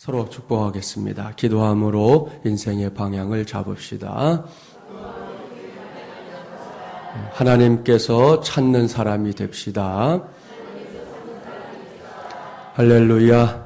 서로 축복하겠습니다. 기도함으로 인생의 방향을 잡읍시다. 하나님께서 찾는 사람이 됩시다. 할렐루야.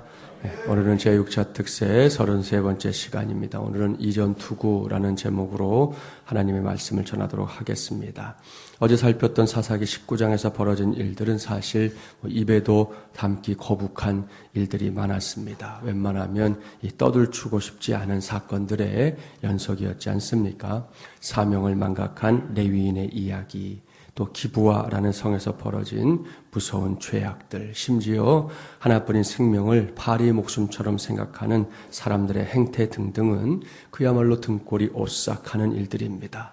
오늘은 제6차 특세 33번째 시간입니다. 오늘은 이전 투구라는 제목으로 하나님의 말씀을 전하도록 하겠습니다. 어제 살폈던 사사기 19장에서 벌어진 일들은 사실 입에도 담기 거북한 일들이 많았습니다. 웬만하면 떠들추고 싶지 않은 사건들의 연속이었지 않습니까? 사명을 망각한 레위인의 이야기, 또 기브아라는 성에서 벌어진 무서운 죄악들, 심지어 하나뿐인 생명을 파리의 목숨처럼 생각하는 사람들의 행태 등등은 그야말로 등골이 오싹하는 일들입니다.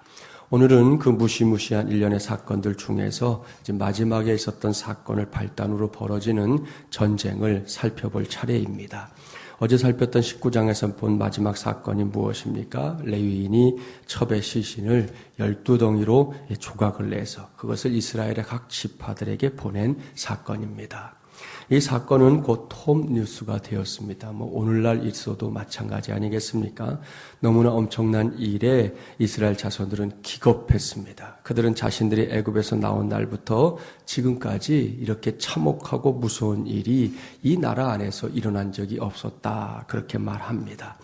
오늘은 그 무시무시한 일련의 사건들 중에서 이제 마지막에 있었던 사건을 발단으로 벌어지는 전쟁을 살펴볼 차례입니다. 어제 살폈던 19장에서 본 마지막 사건이 무엇입니까? 레위인이 첩의 시신을 12덩이로 조각을 내서 그것을 이스라엘의 각 지파들에게 보낸 사건입니다. 이 사건은 곧 톱 뉴스가 되었습니다. 오늘날 있어도 마찬가지 아니겠습니까? 너무나 엄청난 일에 이스라엘 자손들은 기겁했습니다. 그들은 자신들이 애굽에서 나온 날부터 지금까지 이렇게 참혹하고 무서운 일이 이 나라 안에서 일어난 적이 없었다. 그렇게 말합니다.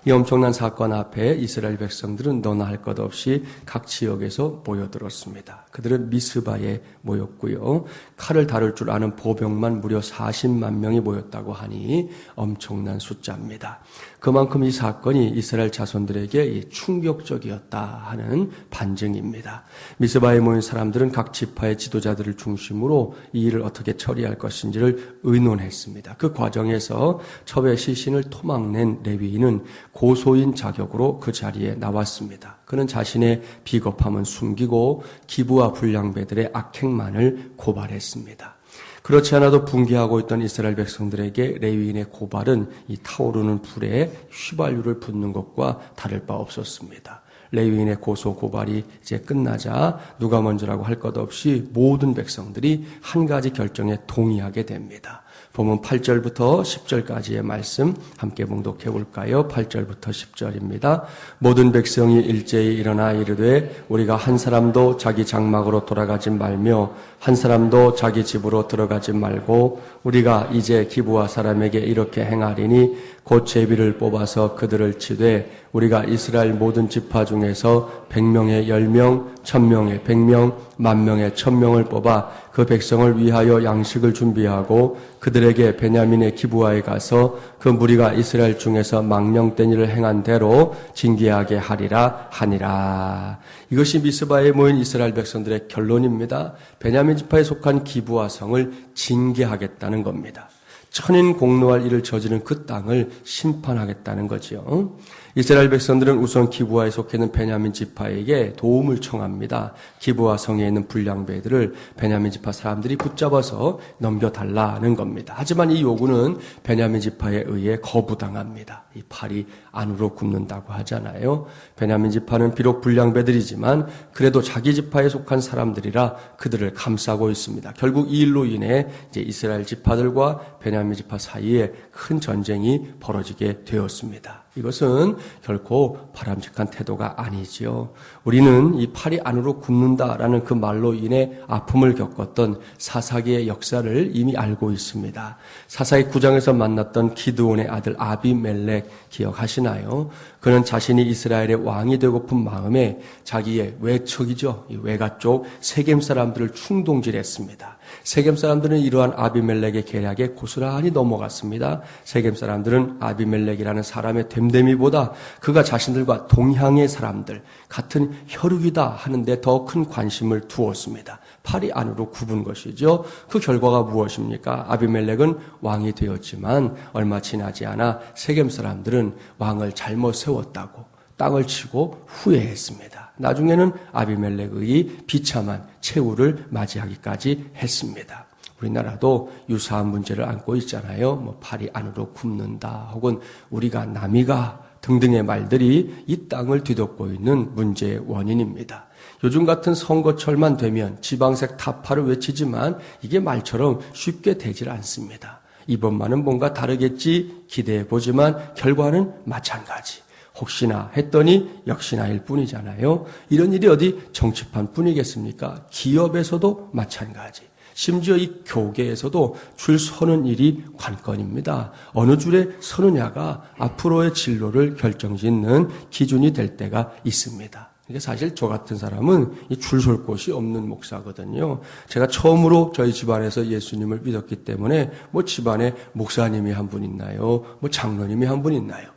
이 엄청난 사건 앞에 이스라엘 백성들은 너나 할 것 없이 각 지역에서 모여들었습니다. 그들은 미스바에 모였고요. 칼을 다룰 줄 아는 보병만 무려 40만 명이 모였다고 하니 엄청난 숫자입니다. 그만큼 이 사건이 이스라엘 자손들에게 충격적이었다 하는 반증입니다. 미스바에 모인 사람들은 각 지파의 지도자들을 중심으로 이 일을 어떻게 처리할 것인지를 의논했습니다. 그 과정에서 첩의 시신을 토막낸 레위인은 고소인 자격으로 그 자리에 나왔습니다. 그는 자신의 비겁함은 숨기고 기브아 불량배들의 악행만을 고발했습니다. 그렇지 않아도 붕괴하고 있던 이스라엘 백성들에게 레위인의 고발은 이 타오르는 불에 휘발유를 붓는 것과 다를 바 없었습니다. 레위인의 고소 고발이 이제 끝나자 누가 먼저라고 할 것 없이 모든 백성들이 한 가지 결정에 동의하게 됩니다. 보면 8절부터 10절까지의 말씀 함께 봉독해 볼까요? 8절부터 10절입니다. 모든 백성이 일제히 일어나 이르되 우리가 한 사람도 자기 장막으로 돌아가지 말며 한 사람도 자기 집으로 들어가지 말고 우리가 이제 기브아 사람에게 이렇게 행하리니 곧 제비를 뽑아서 그들을 치되 우리가 이스라엘 모든 지파 중에서 100명에 10명, 1000명에 100명, 10,000명에 1000명을 뽑아 그 백성을 위하여 양식을 준비하고 그들에게 베냐민의 기브아에 가서 그 무리가 이스라엘 중에서 망령된 일을 행한 대로 징계하게 하리라 하니라. 이것이 미스바에 모인 이스라엘 백성들의 결론입니다. 베냐민 지파에 속한 기브아 성을 징계하겠다는 겁니다. 천인 공노할 일을 저지른 그 땅을 심판하겠다는 거지요. 이스라엘 백성들은 우선 기브아에 속해 있는 베냐민 지파에게 도움을 청합니다. 기브아 성에 있는 불량배들을 베냐민 지파 사람들이 붙잡아서 넘겨달라는 겁니다. 하지만 이 요구는 베냐민 지파에 의해 거부당합니다. 이 팔이 안으로 굽는다고 하잖아요. 베냐민 지파는 비록 불량배들이지만 그래도 자기 지파에 속한 사람들이라 그들을 감싸고 있습니다. 결국 이 일로 인해 이제 이스라엘 지파들과 베냐민 지파 사이에 큰 전쟁이 벌어지게 되었습니다. 이것은 결코 바람직한 태도가 아니지요. 우리는 이 팔이 안으로 굽는다라는 그 말로 인해 아픔을 겪었던 사사기의 역사를 이미 알고 있습니다. 사사기 9장에서 만났던 기드온의 아들 아비멜렉 기억하시나요? 그는 자신이 이스라엘의 왕이 되고픈 마음에 자기의 외척이죠. 이 외가 쪽 세겜 사람들을 충동질했습니다. 세겜 사람들은 이러한 아비멜렉의 계략에 고스란히 넘어갔습니다. 세겜 사람들은 아비멜렉이라는 사람의 됨됨이보다 그가 자신들과 동향의 사람들, 같은 혈육이다 하는데 더 큰 관심을 두었습니다. 팔이 안으로 굽은 것이죠. 그 결과가 무엇입니까? 아비멜렉은 왕이 되었지만 얼마 지나지 않아 세겜 사람들은 왕을 잘못 세웠다고 땅을 치고 후회했습니다. 나중에는 아비멜렉의 비참한 최후를 맞이하기까지 했습니다. 우리나라도 유사한 문제를 안고 있잖아요. 팔이 안으로 굽는다 혹은 우리가 남이가 등등의 말들이 이 땅을 뒤덮고 있는 문제의 원인입니다. 요즘 같은 선거철만 되면 지방색 타파를 외치지만 이게 말처럼 쉽게 되질 않습니다. 이번만은 뭔가 다르겠지 기대해 보지만 결과는 마찬가지. 혹시나 했더니 역시나일 뿐이잖아요. 이런 일이 어디 정치판 뿐이겠습니까? 기업에서도 마찬가지. 심지어 이 교계에서도 줄 서는 일이 관건입니다. 어느 줄에 서느냐가 앞으로의 진로를 결정짓는 기준이 될 때가 있습니다. 사실 저 같은 사람은 줄 설 곳이 없는 목사거든요. 제가 처음으로 저희 집안에서 예수님을 믿었기 때문에 뭐 집안에 목사님이 한 분 있나요? 뭐 장로님이 한 분 있나요?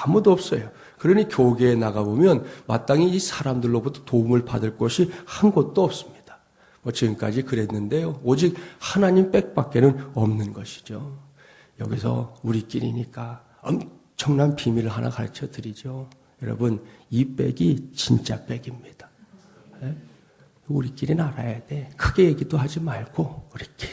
아무도 없어요. 그러니 교계에 나가보면 마땅히 이 사람들로부터 도움을 받을 곳이 한 곳도 없습니다. 뭐 지금까지 그랬는데요. 오직 하나님 백밖에는 없는 것이죠. 여기서 우리끼리니까 엄청난 비밀을 하나 가르쳐 드리죠. 여러분, 이 백이 진짜 백입니다. 우리끼리는 알아야 돼. 크게 얘기도 하지 말고 우리끼리.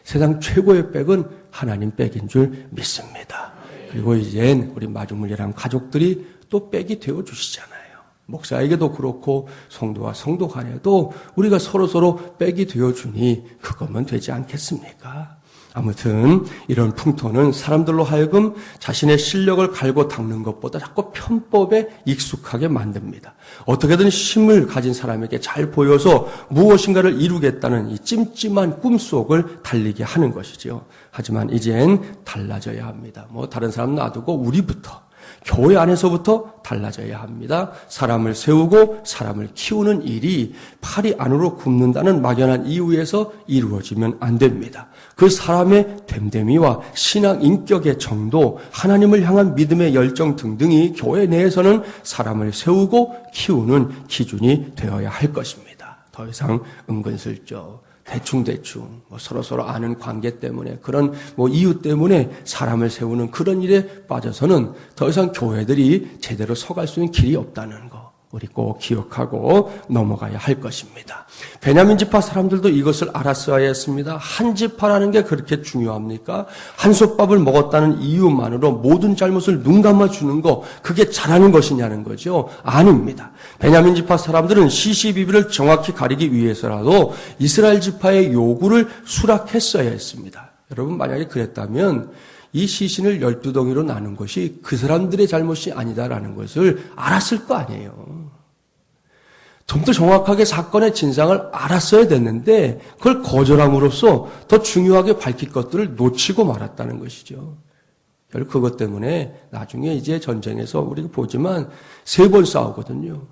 세상 최고의 백은 하나님 백인 줄 믿습니다. 그리고 이젠 우리 마중물이랑 가족들이 또 백이 되어주시잖아요. 목사에게도 그렇고 성도와 성도 간에도 우리가 서로서로 백이 되어주니 그것만 되지 않겠습니까? 아무튼 이런 풍토는 사람들로 하여금 자신의 실력을 갈고 닦는 것보다 자꾸 편법에 익숙하게 만듭니다. 어떻게든 힘을 가진 사람에게 잘 보여서 무엇인가를 이루겠다는 이 찜찜한 꿈속을 달리게 하는 것이죠. 하지만 이젠 달라져야 합니다. 뭐 다른 사람 놔두고 우리부터 교회 안에서부터 달라져야 합니다. 사람을 세우고 사람을 키우는 일이 팔이 안으로 굽는다는 막연한 이유에서 이루어지면 안 됩니다. 그 사람의 됨됨이와 신앙 인격의 정도, 하나님을 향한 믿음의 열정 등등이 교회 내에서는 사람을 세우고 키우는 기준이 되어야 할 것입니다. 더 이상 은근슬쩍 대충대충 서로서로 아는 관계 때문에 그런 이유 때문에 사람을 세우는 그런 일에 빠져서는 더 이상 교회들이 제대로 서갈 수 있는 길이 없다는 거 우리 꼭 기억하고 넘어가야 할 것입니다. 베냐민 지파 사람들도 이것을 알았어야 했습니다. 한 지파라는 게 그렇게 중요합니까? 한솥밥을 먹었다는 이유만으로 모든 잘못을 눈 감아주는 거 그게 잘하는 것이냐는 거죠. 아닙니다. 베냐민 지파 사람들은 시시비비를 정확히 가리기 위해서라도 이스라엘 지파의 요구를 수락했어야 했습니다. 여러분 만약에 그랬다면 이 시신을 12덩이로 나눈 것이 그 사람들의 잘못이 아니다라는 것을 알았을 거 아니에요. 좀 더 정확하게 사건의 진상을 알았어야 됐는데 그걸 거절함으로써 더 중요하게 밝힐 것들을 놓치고 말았다는 것이죠. 결국 그것 때문에 나중에 이제 전쟁에서 우리가 보지만 3번 싸우거든요.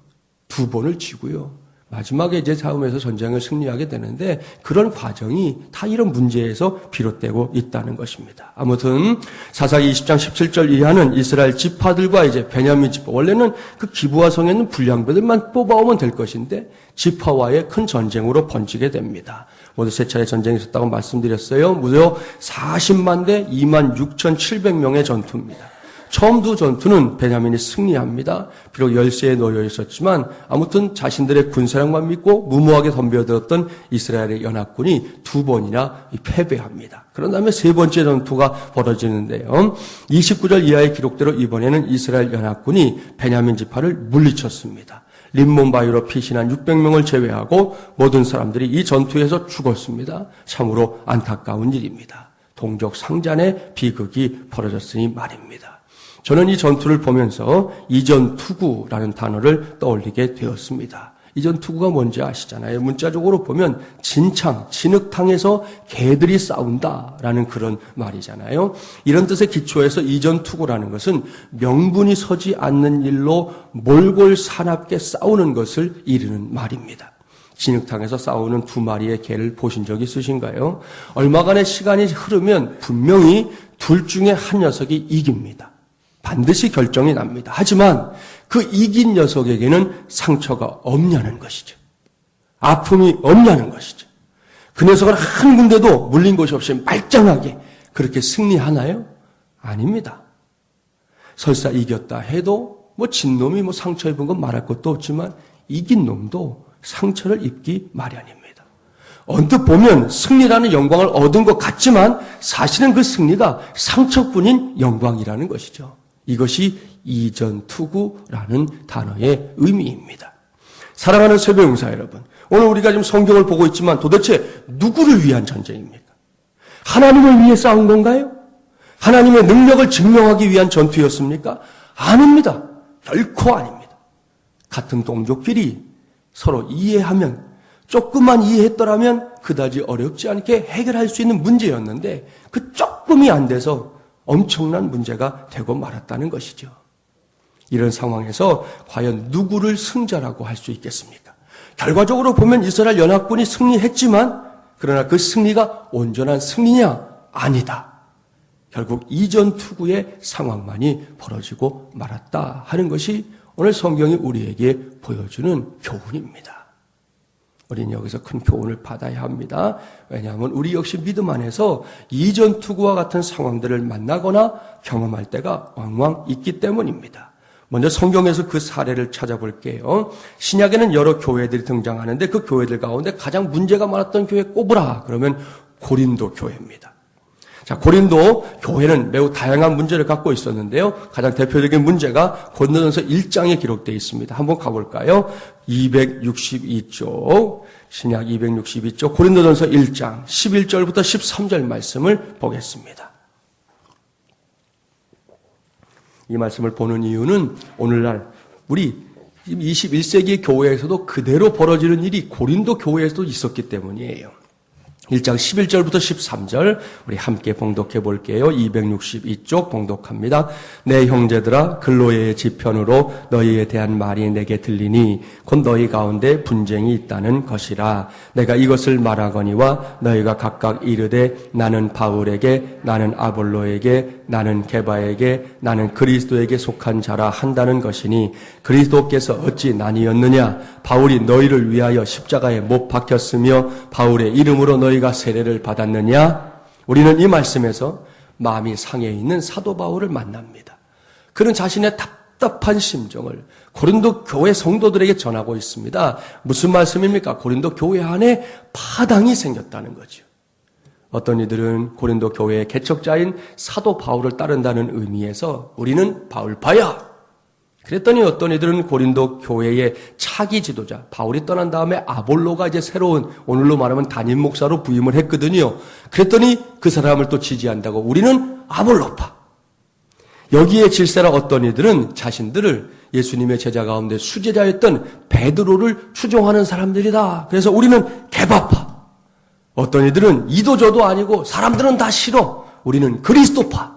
2번을 지고요. 마지막에 이제 싸움에서 전쟁을 승리하게 되는데 그런 과정이 다 이런 문제에서 비롯되고 있다는 것입니다. 아무튼 사사기 20장 17절 이하는 이스라엘 지파들과 이제 베냐민 지파 원래는 그 기브아 성에 있는 불량배들만 뽑아오면 될 것인데 지파와의 큰 전쟁으로 번지게 됩니다. 모두 3차례 전쟁이 있었다고 말씀드렸어요. 무려 40만 대 26,700명의 전투입니다. 처음 두 전투는 베냐민이 승리합니다. 비록 열세에 놓여 있었지만 아무튼 자신들의 군사력만 믿고 무모하게 덤벼들었던 이스라엘의 연합군이 2번이나 패배합니다. 그런 다음에 3번째 전투가 벌어지는데요. 29절 이하의 기록대로 이번에는 이스라엘 연합군이 베냐민 지파를 물리쳤습니다. 림몬 바위로 피신한 600명을 제외하고 모든 사람들이 이 전투에서 죽었습니다. 참으로 안타까운 일입니다. 동족 상잔의 비극이 벌어졌으니 말입니다. 저는 이 전투를 보면서 이전투구라는 단어를 떠올리게 되었습니다. 이전투구가 뭔지 아시잖아요. 문자적으로 보면 진창, 진흙탕에서 개들이 싸운다라는 그런 말이잖아요. 이런 뜻의 기초에서 이전투구라는 것은 명분이 서지 않는 일로 몰골 사납게 싸우는 것을 이르는 말입니다. 진흙탕에서 싸우는 2마리의 개를 보신 적 있으신가요? 얼마간의 시간이 흐르면 분명히 둘 중에 한 녀석이 이깁니다. 반드시 결정이 납니다. 하지만 그 이긴 녀석에게는 상처가 없냐는 것이죠. 아픔이 없냐는 것이죠. 그 녀석은 한 군데도 물린 곳이 없이 말짱하게 그렇게 승리하나요? 아닙니다. 설사 이겼다 해도 진 놈이 상처 입은 건 말할 것도 없지만 이긴 놈도 상처를 입기 마련입니다. 언뜻 보면 승리라는 영광을 얻은 것 같지만 사실은 그 승리가 상처뿐인 영광이라는 것이죠. 이것이 이전투구라는 단어의 의미입니다. 사랑하는 세배용사 여러분, 오늘 우리가 지금 성경을 보고 있지만 도대체 누구를 위한 전쟁입니까? 하나님을 위해 싸운 건가요? 하나님의 능력을 증명하기 위한 전투였습니까? 아닙니다. 결코 아닙니다. 같은 동족끼리 서로 이해하면, 조금만 이해했더라면 그다지 어렵지 않게 해결할 수 있는 문제였는데 그 조금이 안 돼서 엄청난 문제가 되고 말았다는 것이죠. 이런 상황에서 과연 누구를 승자라고 할 수 있겠습니까? 결과적으로 보면 이스라엘 연합군이 승리했지만 그러나 그 승리가 온전한 승리냐? 아니다. 결국 이전 투구의 상황만이 벌어지고 말았다 하는 것이 오늘 성경이 우리에게 보여주는 교훈입니다. 우리는 여기서 큰 교훈을 받아야 합니다. 왜냐하면 우리 역시 믿음 안에서 이전 투구와 같은 상황들을 만나거나 경험할 때가 왕왕 있기 때문입니다. 먼저 성경에서 그 사례를 찾아볼게요. 신약에는 여러 교회들이 등장하는데 그 교회들 가운데 가장 문제가 많았던 교회 꼽으라 그러면 고린도 교회입니다. 자, 고린도 교회는 매우 다양한 문제를 갖고 있었는데요. 가장 대표적인 문제가 고린도전서 1장에 기록되어 있습니다. 한번 가볼까요? 262쪽, 신약 262쪽, 고린도전서 1장 11절부터 13절 말씀을 보겠습니다. 이 말씀을 보는 이유는 오늘날 우리 21세기 교회에서도 그대로 벌어지는 일이 고린도 교회에서도 있었기 때문이에요. 1장 11절부터 13절 우리 함께 봉독해 볼게요. 262쪽 봉독합니다. 내 형제들아 글로의 지편으로 너희에 대한 말이 내게 들리니 곧 너희 가운데 분쟁이 있다는 것이라. 내가 이것을 말하거니와 너희가 각각 이르되 나는 바울에게 나는 아볼로에게 나는 게바에게 나는 그리스도에게 속한 자라 한다는 것이니 그리스도께서 어찌 나뉘었느냐. 바울이 너희를 위하여 십자가에 못 박혔으며 바울의 이름으로 너희가 세례를 받았느냐. 우리는 이 말씀에서 마음이 상해 있는 사도 바울을 만납니다. 그는 자신의 답답한 심정을 고린도 교회 성도들에게 전하고 있습니다. 무슨 말씀입니까? 고린도 교회 안에 파당이 생겼다는 거죠. 어떤 이들은 고린도 교회의 개척자인 사도 바울을 따른다는 의미에서 우리는 바울파야. 그랬더니 어떤 이들은 고린도 교회의 차기 지도자, 바울이 떠난 다음에 아볼로가 이제 새로운, 오늘로 말하면 담임 목사로 부임을 했거든요. 그랬더니 그 사람을 또 지지한다고 우리는 아볼로파. 여기에 질세라 어떤 이들은 자신들을 예수님의 제자 가운데 수제자였던 베드로를 추종하는 사람들이다. 그래서 우리는 게바파. 어떤 이들은 이도저도 아니고 사람들은 다 싫어. 우리는 그리스도파.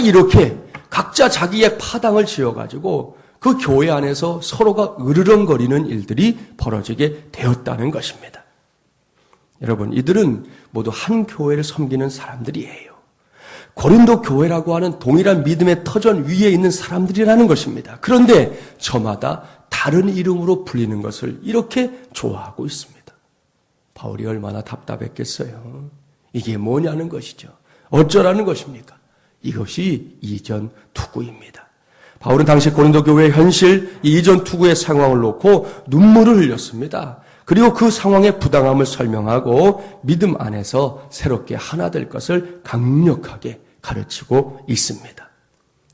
이렇게 각자 자기의 파당을 지어가지고 그 교회 안에서 서로가 으르렁거리는 일들이 벌어지게 되었다는 것입니다. 여러분, 이들은 모두 한 교회를 섬기는 사람들이에요. 고린도 교회라고 하는 동일한 믿음의 터전 위에 있는 사람들이라는 것입니다. 그런데 저마다 다른 이름으로 불리는 것을 이렇게 좋아하고 있습니다. 바울이 얼마나 답답했겠어요. 이게 뭐냐는 것이죠. 어쩌라는 것입니까? 이것이 이전 투구입니다. 바울은 당시 고린도 교회의 현실, 이 이전 투구의 상황을 놓고 눈물을 흘렸습니다. 그리고 그 상황의 부당함을 설명하고 믿음 안에서 새롭게 하나 될 것을 강력하게 가르치고 있습니다.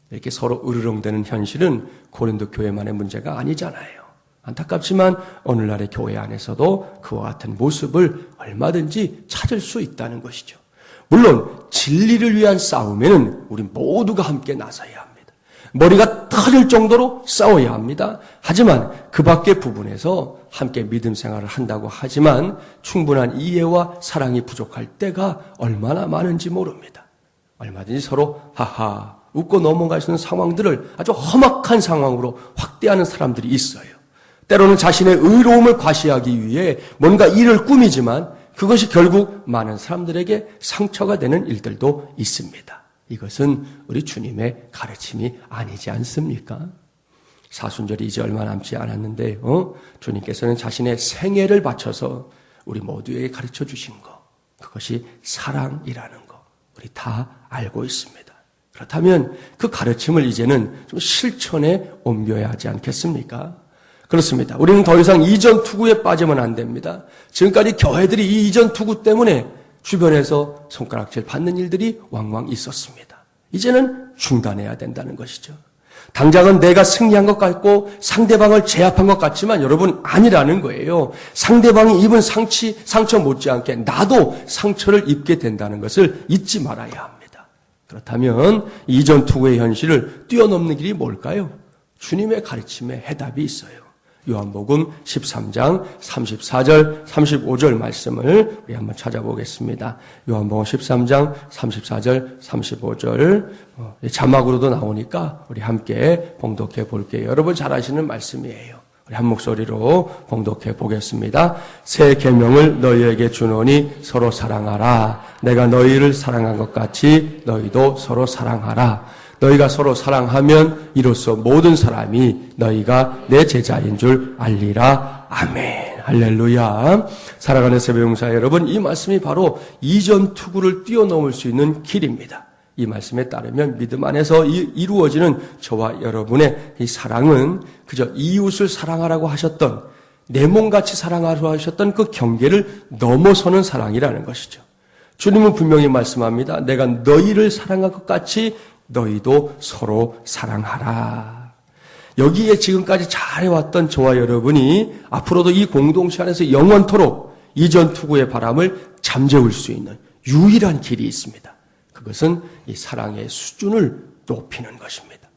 이렇게 서로 으르렁대는 현실은 고린도 교회만의 문제가 아니잖아요. 안타깝지만 오늘날의 교회 안에서도 그와 같은 모습을 얼마든지 찾을 수 있다는 것이죠. 물론 진리를 위한 싸움에는 우리 모두가 함께 나서야 합니다. 머리가 터질 정도로 싸워야 합니다. 하지만 그 밖의 부분에서 함께 믿음 생활을 한다고 하지만 충분한 이해와 사랑이 부족할 때가 얼마나 많은지 모릅니다. 얼마든지 서로 하하 웃고 넘어갈 수 있는 상황들을 아주 험악한 상황으로 확대하는 사람들이 있어요. 때로는 자신의 의로움을 과시하기 위해 뭔가 일을 꾸미지만 그것이 결국 많은 사람들에게 상처가 되는 일들도 있습니다. 이것은 우리 주님의 가르침이 아니지 않습니까? 사순절이 이제 얼마 남지 않았는데 주님께서는 자신의 생애를 바쳐서 우리 모두에게 가르쳐 주신 거, 그것이 사랑이라는 거 우리 다 알고 있습니다. 그렇다면 그 가르침을 이제는 좀 실천에 옮겨야 하지 않겠습니까? 그렇습니다. 우리는 더 이상 이전 투구에 빠지면 안 됩니다. 지금까지 교회들이 이 이전 투구 때문에 주변에서 손가락질 받는 일들이 왕왕 있었습니다. 이제는 중단해야 된다는 것이죠. 당장은 내가 승리한 것 같고 상대방을 제압한 것 같지만 여러분 아니라는 거예요. 상대방이 입은 상처 못지않게 나도 상처를 입게 된다는 것을 잊지 말아야 합니다. 그렇다면 이전 투구의 현실을 뛰어넘는 길이 뭘까요? 주님의 가르침에 해답이 있어요. 요한복음 13장 34절 35절 말씀을 우리 한번 찾아보겠습니다. 요한복음 13장 34절 35절 자막으로도 나오니까 우리 함께 봉독해 볼게요. 여러분 잘 아시는 말씀이에요. 우리 한 목소리로 봉독해 보겠습니다. 새 계명을 너희에게 주노니 서로 사랑하라. 내가 너희를 사랑한 것 같이 너희도 서로 사랑하라. 너희가 서로 사랑하면 이로써 모든 사람이 너희가 내 제자인 줄 알리라. 아멘. 할렐루야. 사랑하는 새벽용사 여러분, 이 말씀이 바로 이전 투구를 뛰어넘을 수 있는 길입니다. 이 말씀에 따르면 믿음 안에서 이루어지는 저와 여러분의 이 사랑은 그저 이웃을 사랑하라고 하셨던, 내 몸같이 사랑하라고 하셨던 그 경계를 넘어서는 사랑이라는 것이죠. 주님은 분명히 말씀합니다. 내가 너희를 사랑한 것 같이 너희도 서로 사랑하라. 여기에 지금까지 잘해왔던 저와 여러분이 앞으로도 이 공동체 안에서 영원토록 이전 투구의 바람을 잠재울 수 있는 유일한 길이 있습니다. 그것은 이 사랑의 수준을 높이는 것입니다.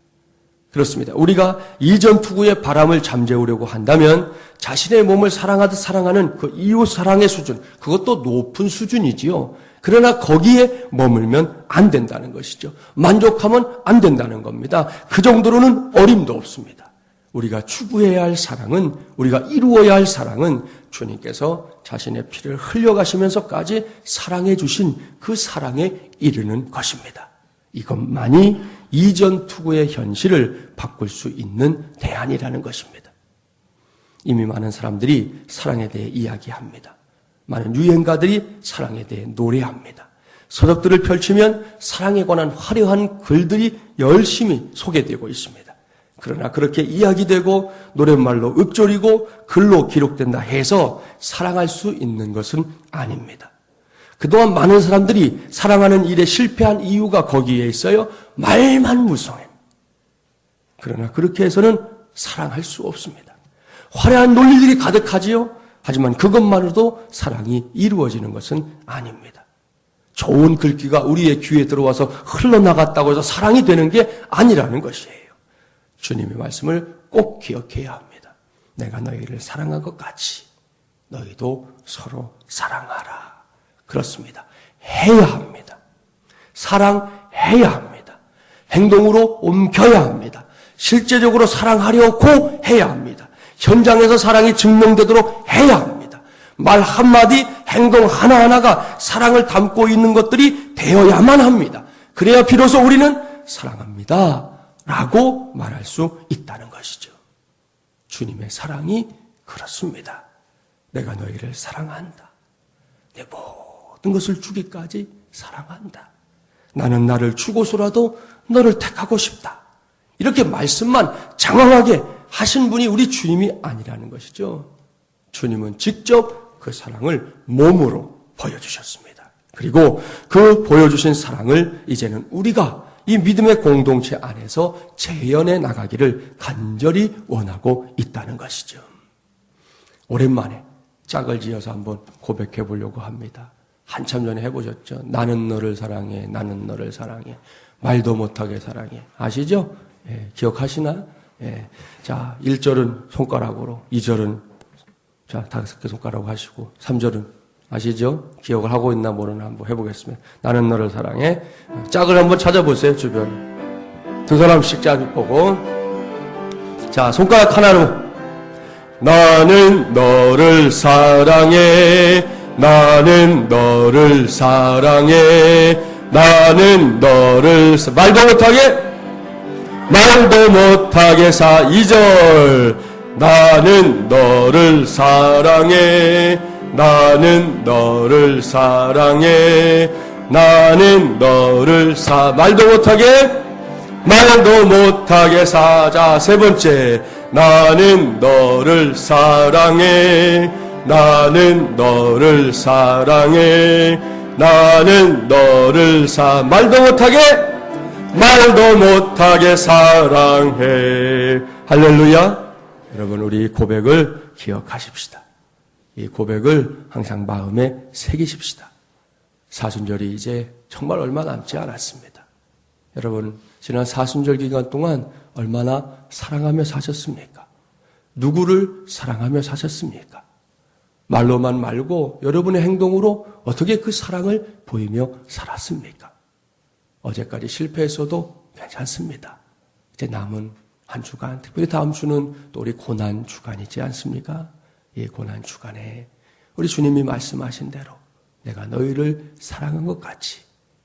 그렇습니다. 우리가 이전 투구의 바람을 잠재우려고 한다면 자신의 몸을 사랑하듯 사랑하는 그 이웃 사랑의 수준, 그것도 높은 수준이지요. 그러나 거기에 머물면 안 된다는 것이죠. 만족하면 안 된다는 겁니다. 그 정도로는 어림도 없습니다. 우리가 추구해야 할 사랑은, 우리가 이루어야 할 사랑은 주님께서 자신의 피를 흘려가시면서까지 사랑해 주신 그 사랑에 이르는 것입니다. 이것만이 이전 투구의 현실을 바꿀 수 있는 대안이라는 것입니다. 이미 많은 사람들이 사랑에 대해 이야기합니다. 많은 유행가들이 사랑에 대해 노래합니다. 서적들을 펼치면 사랑에 관한 화려한 글들이 열심히 소개되고 있습니다. 그러나 그렇게 이야기되고 노랫말로 읊조리고 글로 기록된다 해서 사랑할 수 있는 것은 아닙니다. 그동안 많은 사람들이 사랑하는 일에 실패한 이유가 거기에 있어요. 말만 무성해. 그러나 그렇게 해서는 사랑할 수 없습니다. 화려한 논리들이 가득하지요. 하지만 그것만으로도 사랑이 이루어지는 것은 아닙니다. 좋은 글귀가 우리의 귀에 들어와서 흘러나갔다고 해서 사랑이 되는 게 아니라는 것이에요. 주님의 말씀을 꼭 기억해야 합니다. 내가 너희를 사랑한 것 같이 너희도 서로 사랑하라. 그렇습니다. 해야 합니다. 사랑해야 합니다. 행동으로 옮겨야 합니다. 실제적으로 사랑하려고 해야 합니다. 현장에서 사랑이 증명되도록 해야 합니다. 말 한마디, 행동 하나하나가 사랑을 담고 있는 것들이 되어야만 합니다. 그래야 비로소 우리는 사랑합니다 라고 말할 수 있다는 것이죠. 주님의 사랑이 그렇습니다. 내가 너희를 사랑한다. 내 모든 것을 주기까지 사랑한다. 나는 나를 주고서라도 너를 택하고 싶다. 이렇게 말씀만 장황하게 하신 분이 우리 주님이 아니라는 것이죠. 주님은 직접 그 사랑을 몸으로 보여주셨습니다. 그리고 그 보여주신 사랑을 이제는 우리가 이 믿음의 공동체 안에서 재현해 나가기를 간절히 원하고 있다는 것이죠. 오랜만에 짝을 지어서 한번 고백해 보려고 합니다. 한참 전에 해보셨죠? 나는 너를 사랑해, 나는 너를 사랑해. 말도 못하게 사랑해. 아시죠? 예, 기억하시나? 예. 자, 1절은 손가락으로, 2절은 자, 5개 손가락으로 하시고, 3절은 아시죠? 기억을 하고 있나 모르나 한번 해보겠습니다. 나는 너를 사랑해. 짝을 한번 찾아보세요, 주변. 두 사람씩 짝을 보고. 자, 손가락 하나로. 나는 너를 사랑해. 나는 너를 사랑해. 나는 너를 말도 못하게 2절. 나는 너를 사랑해. 나는 너를 사랑해. 나는 너를 말도 못하게 자, 세 번째. 나는 너를 사랑해. 나는 너를 사랑해. 나는 너를 말도 말도 못하게 사랑해. 할렐루야. 여러분, 우리 고백을 기억하십시다. 이 고백을 항상 마음에 새기십시다. 사순절이 이제 정말 얼마 남지 않았습니다. 여러분, 지난 사순절 기간 동안 얼마나 사랑하며 사셨습니까? 누구를 사랑하며 사셨습니까? 말로만 말고 여러분의 행동으로 어떻게 그 사랑을 보이며 살았습니까? 어제까지 실패했어도 괜찮습니다. 이제 남은 한 주간, 특별히 다음 주는 또 우리 고난 주간이지 않습니까? 이 고난 주간에 우리 주님이 말씀하신 대로 내가 너희를 사랑한 것 같이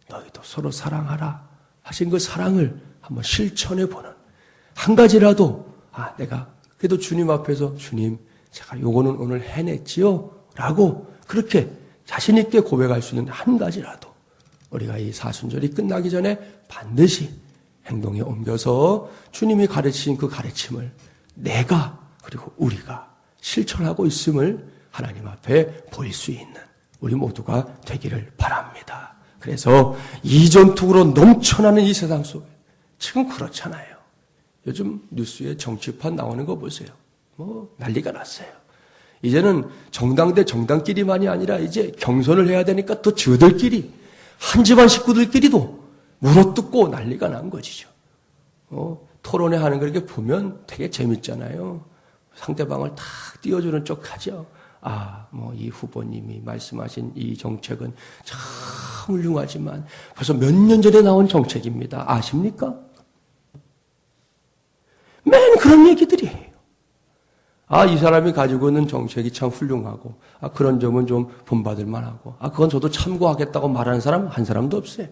너희도 서로 사랑하라 하신 그 사랑을 한번 실천해 보는 한 가지라도 내가 그래도 주님 앞에서 주님 제가 요거는 오늘 해냈지요? 라고 그렇게 자신 있게 고백할 수 있는 한 가지라도 우리가 이 사순절이 끝나기 전에 반드시 행동에 옮겨서 주님이 가르치신 그 가르침을 내가 그리고 우리가 실천하고 있음을 하나님 앞에 보일 수 있는 우리 모두가 되기를 바랍니다. 그래서 이전투구로 넘쳐나는 이 세상 속에 지금 그렇잖아요. 요즘 뉴스에 정치판 나오는 거 보세요. 난리가 났어요. 이제는 정당 대 정당끼리만이 아니라 이제 경선을 해야 되니까 또 저들끼리 한 집안 식구들끼리도 물어뜯고 난리가 난 것이죠. 토론회 하는 거 이렇게 보면 되게 재밌잖아요. 상대방을 탁 띄워주는 척하죠. 이 후보님이 말씀하신 이 정책은 참 훌륭하지만 벌써 몇 년 전에 나온 정책입니다. 아십니까? 맨 그런 얘기들이에요. 이 사람이 가지고 있는 정책이 참 훌륭하고, 그런 점은 좀 본받을 만하고, 그건 저도 참고하겠다고 말하는 사람 한 사람도 없어요.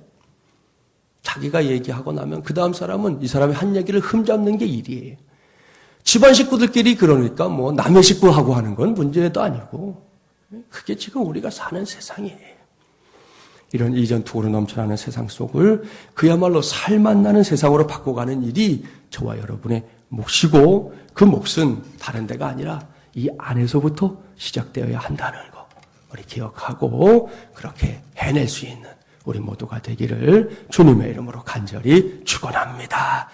자기가 얘기하고 나면 그 다음 사람은 이 사람의 한 얘기를 흠잡는 게 일이에요. 집안 식구들끼리 그러니까 남의 식구하고 하는 건 문제도 아니고, 그게 지금 우리가 사는 세상이에요. 이런 이전투구로 넘쳐나는 세상 속을 그야말로 살맛 나는 세상으로 바꿔가는 일이 저와 여러분의 몫이고 그 몫은 다른 데가 아니라 이 안에서부터 시작되어야 한다는 거 우리 기억하고 그렇게 해낼 수 있는 우리 모두가 되기를 주님의 이름으로 간절히 축원합니다.